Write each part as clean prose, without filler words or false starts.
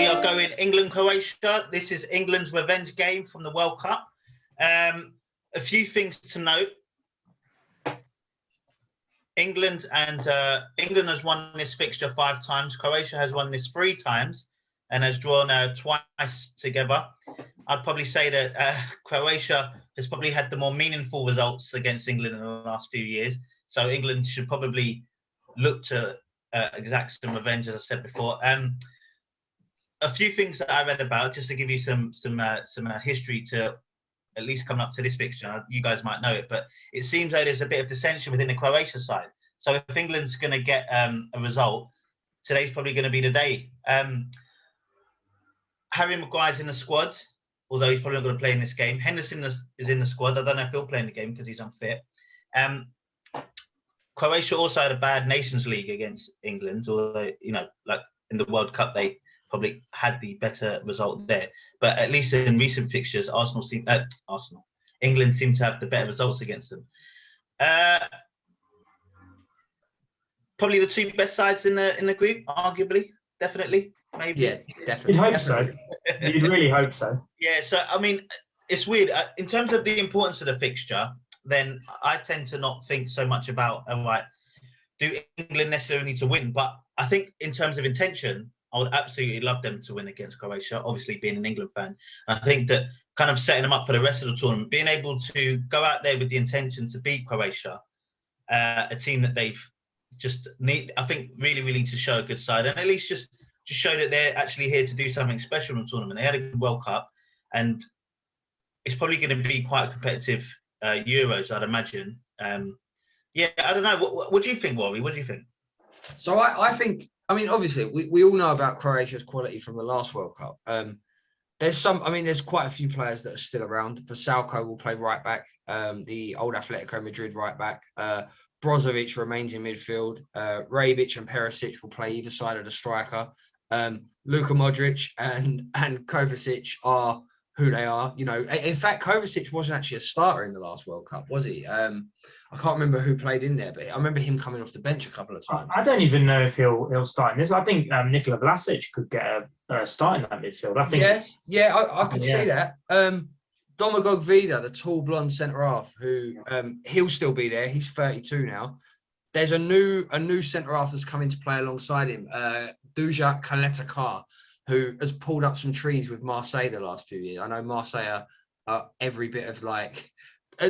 are going England-Croatia. This is England's revenge game from the World Cup. A few things to note. England has won this fixture 5 times. Croatia has won this 3 times and has drawn twice together. I'd probably say that Croatia has probably had the more meaningful results against England in the last few years. So England should probably look to exact some revenge, as I said before. A few things that I read about, just to give you some history to at least coming up to this fixture. You guys might know it, but it seems like there's a bit of dissension within the Croatia side. So if England's going to get a result, today's probably going to be the day. Harry Maguire's in the squad, although he's probably not going to play in this game. Henderson is in the squad. I don't know if he'll play in the game because he's unfit. Croatia also had a bad Nations League against England, although, like in the World Cup, they probably had the better result there. But at least in recent fixtures, England seem to have the better results against them. Probably the 2 best sides in the group, arguably, definitely, maybe. Yeah, definitely. You'd hope so. You'd really hope so. Yeah, so I mean, it's weird. In terms of the importance of the fixture, then I tend to not think so much about do England necessarily need to win? But I think in terms of intention, I would absolutely love them to win against Croatia, obviously being an England fan. I think that kind of setting them up for the rest of the tournament, being able to go out there with the intention to beat Croatia, a team that they've I think really need to show a good side, and at least just show that they're actually here to do something special in the tournament. They had a good World Cup, and it's probably going to be quite a competitive Euros, I'd imagine. Yeah, I don't know. What do you think, Rory? What do you think? So I think, I mean, obviously, we all know about Croatia's quality from the last World Cup. There's quite a few players that are still around. Vasalko will play right back, the old Atletico Madrid right back. Brozovic remains in midfield. Rebic and Perisic will play either side of the striker. Luka Modric and Kovacic are who they are. In fact, Kovacic wasn't actually a starter in the last World Cup, was he? I can't remember who played in there, but I remember him coming off the bench a couple of times. I don't even know if he'll start in this. I think Nikola Vlasic could get a start in that midfield. I think. I could see that. Domagoj Vida, the tall blonde centre half, who he'll still be there. He's 32 now. There's a new centre half that's coming to play alongside him, Duja Kaletakar, who has pulled up some trees with Marseille the last few years. I know Marseille are every bit of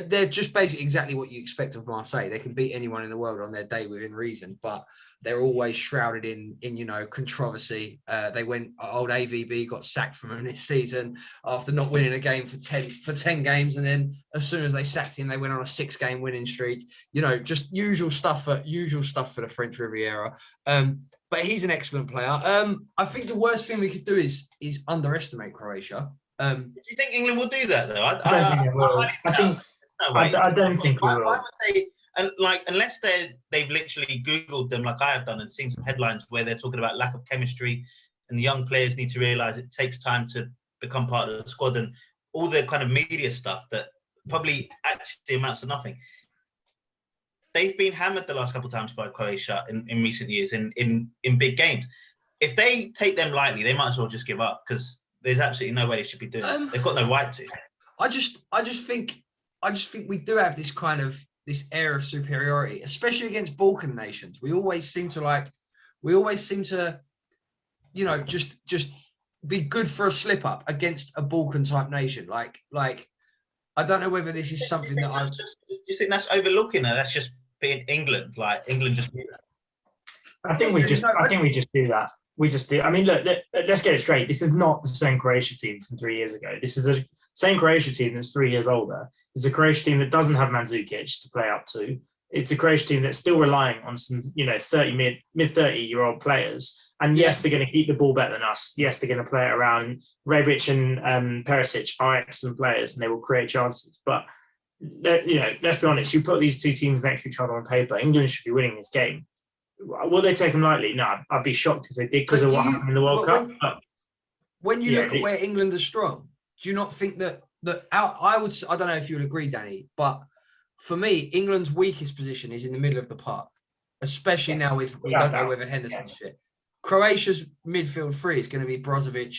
they're just basically exactly what you expect of Marseille. They can beat anyone in the world on their day within reason, but they're always shrouded in controversy. Old AVB got sacked from them this season after not winning a game for 10 games, and then as soon as they sacked him, they went on a 6-game winning streak. Just usual stuff for the French Riviera. But he's an excellent player. I think the worst thing we could do is underestimate Croatia. Do you think England will do that though? I don't think we will. Why would they? And unless they've literally Googled them like I have done and seen some headlines where they're talking about lack of chemistry and the young players need to realise it takes time to become part of the squad and all the kind of media stuff that probably actually amounts to nothing. They've been hammered the last couple of times by Croatia in recent years in big games. If they take them lightly, they might as well just give up because there's absolutely no way they should be doing it. They've got no right to. I just think we do have this kind of this air of superiority, especially against Balkan nations. We always seem to just be good for a slip up against a Balkan type nation. Like I don't know whether this is something that do you think that's overlooking it? That's just being England. Like England just. I think we just do that. We just do. I mean, look, let's get it straight. This is not the same Croatia team from 3 years ago. This is the same Croatia team that's 3 years older. It's a Croatia team that doesn't have Mandzukic to play up to. It's a Croatia team that's still relying on some, mid 30-year-old players. And yes, they're going to keep the ball better than us. Yes, they're going to play it around. Rebic and Perisic are excellent players, and they will create chances. But let's be honest. You put these two teams next to each other on paper. England should be winning this game. Will they take them lightly? No, I'd be shocked if they did because of what happened in the World Cup. When you look at where England are strong, do you not think that I don't know if you would agree, Danny, but for me, England's weakest position is in the middle of the park, especially now we don't know whether Henderson's fit. Croatia's midfield three is going to be Brozovic,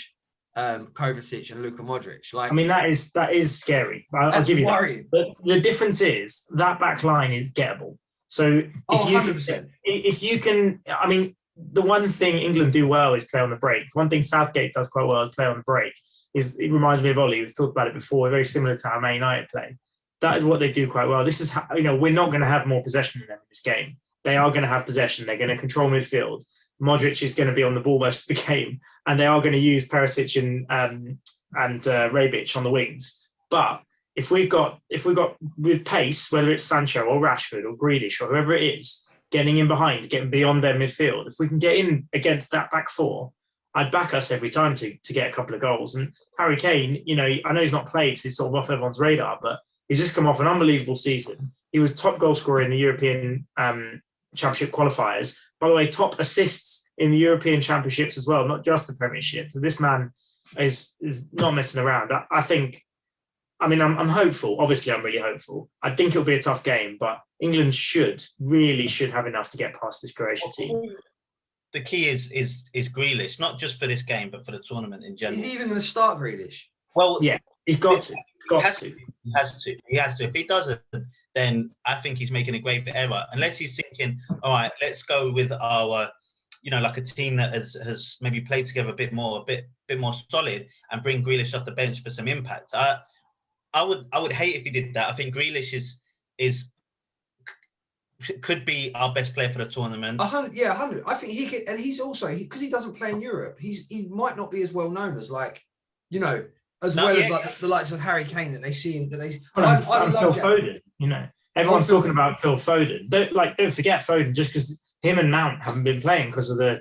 Kovacic, and Luka Modric. Like, I mean, that is scary. I'll give you worrying. that. But the difference is that back line is gettable. So if you can, I mean, the one thing England do well is play on the break. One thing Southgate does quite well is play on the break. It reminds me of Ollie. We've talked about it before. Very similar to how Man United play. That is what they do quite well. This is how, we're not going to have more possession than them in this game. They are going to have possession. They're going to control midfield. Modric is going to be on the ball most of the game, and they are going to use Perisic and Rebic on the wings. But if we've got with pace, whether it's Sancho or Rashford or Grealish or whoever it is, getting in behind, getting beyond their midfield, if we can get in against that back four, I'd back us every time to get a couple of goals. And Harry Kane, I know he's not played, so he's sort of off everyone's radar, but he's just come off an unbelievable season. He was top goal scorer in the European Championship qualifiers. By the way, top assists in the European Championships as well, not just the Premiership. So this man is not messing around. I'm hopeful. Obviously, I'm really hopeful. I think it'll be a tough game, but England should have enough to get past this Croatia team. The key is Grealish, not just for this game, but for the tournament in general. Is he even going to start Grealish? Well, yeah, he's got to. He has to. If he doesn't, then I think he's making a grave error. Unless he's thinking, all right, let's go with our, like a team that has maybe played together a bit more solid, and bring Grealish off the bench for some impact. I would hate if he did that. I think Grealish could be our best player for the tournament. 100. I think he could, and he's also because he doesn't play in Europe. He might not be as well known as as the likes of Harry Kane that they see him. I love Phil Foden. Everyone's talking about Phil Foden. Don't forget Foden just because him and Mount haven't been playing because of the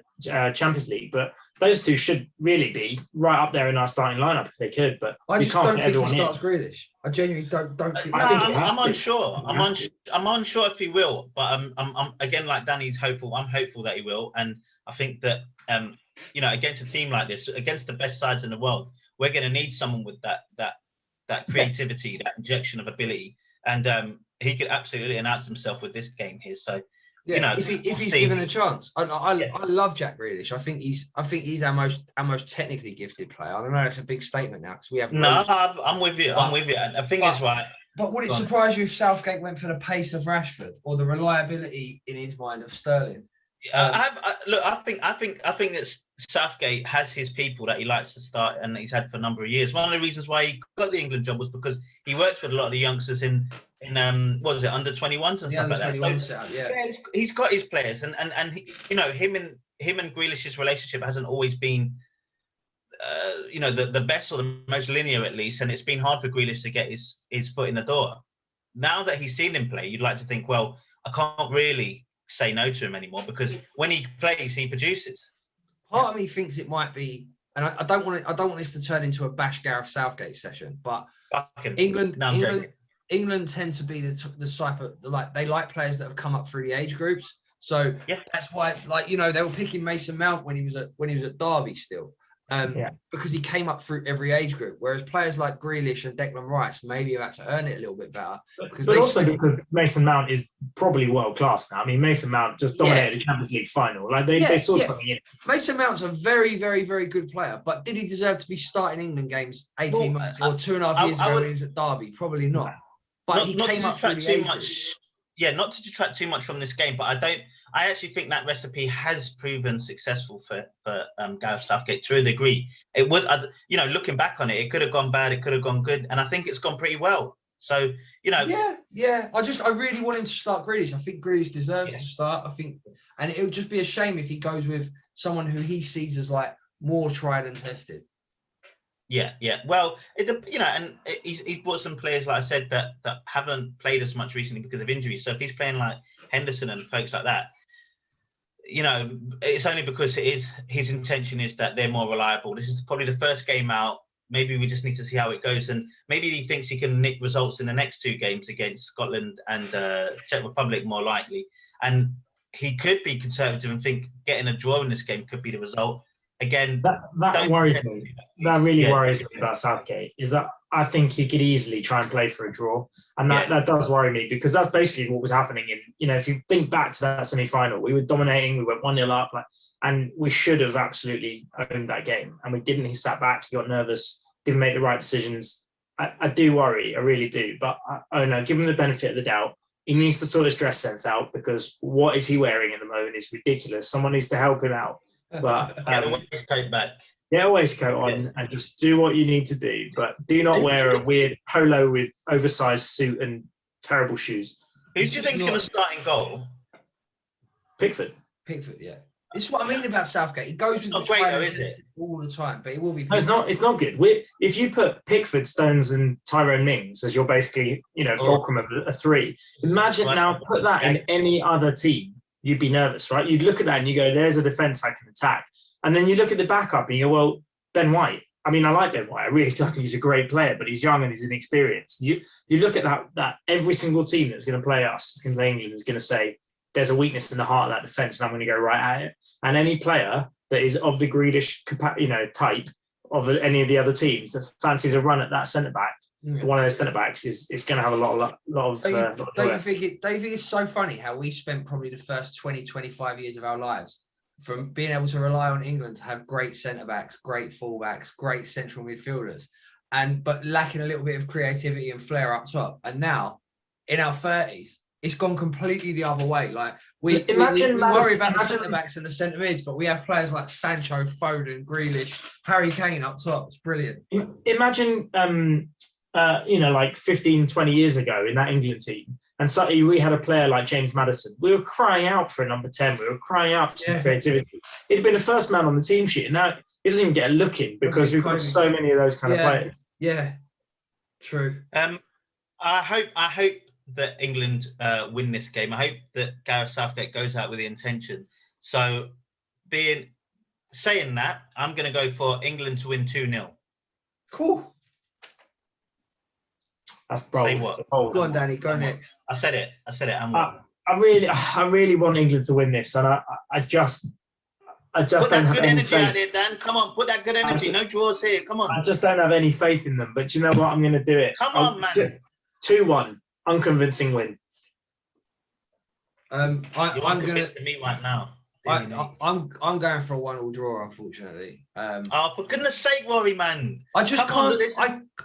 Champions League, but those two should really be right up there in our starting lineup if they could. But I just don't think he starts Grealish. I genuinely don't think. I'm unsure. I'm unsure if he will, but I'm again, like Danny's hopeful. I'm hopeful that he will, and I think that against a team like this, against the best sides in the world, we're going to need someone with that creativity, that injection of ability, and he could absolutely announce himself with this game here. So. Yeah, if he's given a chance, I love Jack Grealish. I think he's our most technically gifted player. I don't know, it's a big statement now because we have. No, I'm with you. I'm with you. I think it's right. But would it surprise you if Southgate went for the pace of Rashford or the reliability in his mind of Sterling? I think that Southgate has his people that he likes to start and he's had for a number of years. One of the reasons why he got the England job was because he works with a lot of the youngsters in what was it, under 21s and stuff like that. Setup, yeah, he's got his players, and he, him and Grealish's relationship hasn't always been the best or the most linear, at least, and it's been hard for Grealish to get his foot in the door. Now that he's seen him play, you'd like to think, well, I can't really say no to him anymore because when he plays, he produces. Part of me thinks it might be, and I don't want this to turn into a bash Gareth Southgate session, but England tend to be the type of they like players that have come up through the age groups. So that's why they were picking Mason Mount when he was at Derby still. Because he came up through every age group, whereas players like Grealish and Declan Rice maybe have had to earn it a little bit better. Because Mason Mount is probably world class now. I mean, Mason Mount just dominated the Champions League final. They saw something in it. Mason Mount's a very, very, very good player, but did he deserve to be starting England games 18 months or 2.5 years ago when he was at Derby? Probably not. But he came up through the age group. Yeah, not to detract too much from this game, but I actually think that recipe has proven successful for Gareth Southgate to a degree. It was, looking back on it, it could have gone bad, it could have gone good, and I think it's gone pretty well. So, Yeah. I really want him to start Grealish. I think Grealish deserves to start. I think, and it would just be a shame if he goes with someone who he sees as more tried and tested. Yeah. Well, and he's brought some players, like I said, that haven't played as much recently because of injuries. So if he's playing like Henderson and folks like that, it's only because his intention is that they're more reliable. This is probably the first game out. Maybe we just need to see how it goes, and maybe he thinks he can nick results in the next two games against Scotland and Czech Republic, more likely. And he could be conservative and think getting a draw in this game could be the result. Again, that worries me. That really worries me about Southgate. Is that I think he could easily try and play for a draw, and that does worry me because that's basically what was happening. If you think back to that semi-final, we were dominating. We went 1-0 up. And we should have absolutely owned that game. And we didn't. He sat back, he got nervous, didn't make the right decisions. I do worry, I really do. But I don't know, give him the benefit of the doubt. He needs to sort his dress sense out, because what is he wearing at the moment is ridiculous. Someone needs to help him out. But get a waistcoat back. Get a waistcoat on and just do what you need to do. But do not wear a weird polo with oversized suit and terrible shoes. Who do you think's going to start in goal? Pickford, yeah. It's what I mean about Southgate. He goes with the trainers all the time, but it will be. No, it's not good. If you put Pickford, Stones, and Tyrone Mings as your basically, fulcrum of a three, imagine now put that in any other team, you'd be nervous, right? You'd look at that and you go, "There's a defence I can attack," and then you look at the backup and you go, "Well, Ben White." I mean, I like Ben White. I really do think he's a great player, but he's young and he's inexperienced. You look at that every single team that's going to play us, that's going to play England, is going to say, there's a weakness in the heart of that defence, and I'm going to go right at it. And any player that is of the Grealish, type of any of the other teams that fancies a run at that centre back, one of those centre backs is going to have a lot of. Don't you think it's so funny how we spent probably the first 20, 25 years of our lives from being able to rely on England to have great centre backs, great full backs, great central midfielders, but lacking a little bit of creativity and flair up top. And now, in our 30s, it's gone completely the other way. Like we worry about the centre backs and the centre mids, but we have players like Sancho, Foden, Grealish, Harry Kane up top. It's brilliant. Imagine, 15, 20 years ago in that England team, and suddenly we had a player like James Maddison. We were crying out for a number 10. We were crying out for some creativity. It'd been the first man on the team sheet, and now he doesn't even get a look in because we've got so many of those kind of players. Yeah, true. I hope that England win this game. I hope that Gareth Southgate goes out with the intention. So, saying that, I'm going to go for England to win 2-0. Cool. That's bold. Say what? Go on, Danny. Go next. I said it. I really want England to win this, and I just put don't that have good any energy faith. out there, Dan. Come on, put that good energy. No draws here. Come on. I just don't have any faith in them. But you know what? I'm going to do it. Come on, man. 2-1. Unconvincing win. I'm going to me right now. I'm going for a 1-1 draw, unfortunately. For goodness sake, Rory, man! I just can't.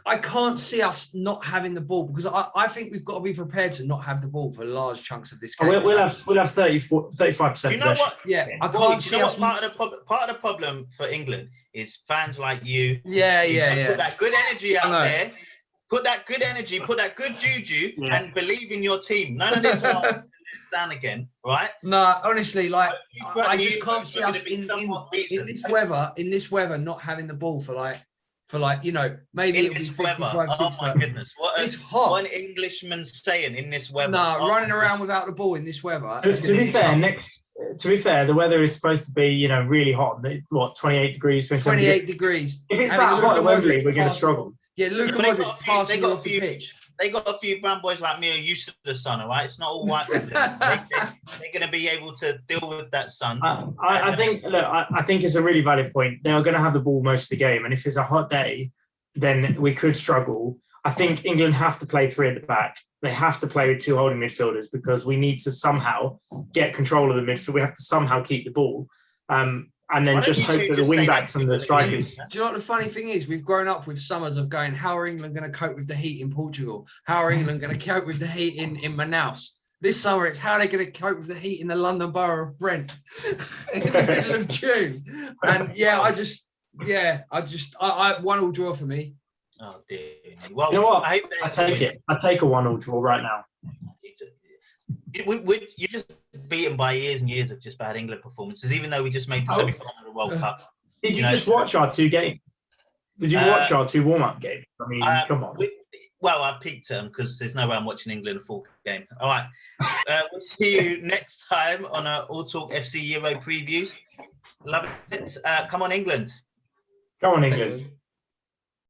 I can't see us not having the ball, because I think we've got to be prepared to not have the ball for large chunks of this game. We'll have 35%. You know what? Yeah, I can't see us. Part of the problem for England is fans like you. Yeah. Put that good energy out there. Put that good energy, put that good juju, and believe in your team. None of this down again, right? No, honestly, I just can't see us in this weather not having the ball for maybe it'll be 55, 65. Oh my goodness, it's hot. What an Englishman saying in this weather. No, running around without the ball in this weather. To be fair, the weather is supposed to be, really hot. What, 28 degrees? 28 degrees. If it's that hot at Wembley, we're going to struggle. Yeah, Luka Modric passing off the pitch. They got a few brown boys like me who are used to the sun, all right? It's not all white. They're going to be able to deal with that sun. I think it's a really valid point. They are going to have the ball most of the game, and if it's a hot day, then we could struggle. I think England have to play 3 at the back. They have to play with 2 holding midfielders, because we need to somehow get control of the midfield. We have to somehow keep the ball. And then just hope that the wing backs and the strikers. Do you know what the funny thing is? We've grown up with summers of going, how are England going to cope with the heat in Portugal? How are England going to cope with the heat in Manaus? This summer, it's how are they going to cope with the heat in the London borough of Brent in the middle of June. And I 1-1 draw for me. Oh dear. Well, you know what? I take it. I take a 1-1 draw right now. You're just beaten by years and years of just bad England performances, even though we just made the semi-final of the World Cup. Did you just watch our 2 games? Did you watch our 2 warm-up games? I mean, come on. I peaked them because there's no way I'm watching England a full game. All right. We'll see you next time on our All Talk FC Euro previews. Love it. Come on, England. Go on, England.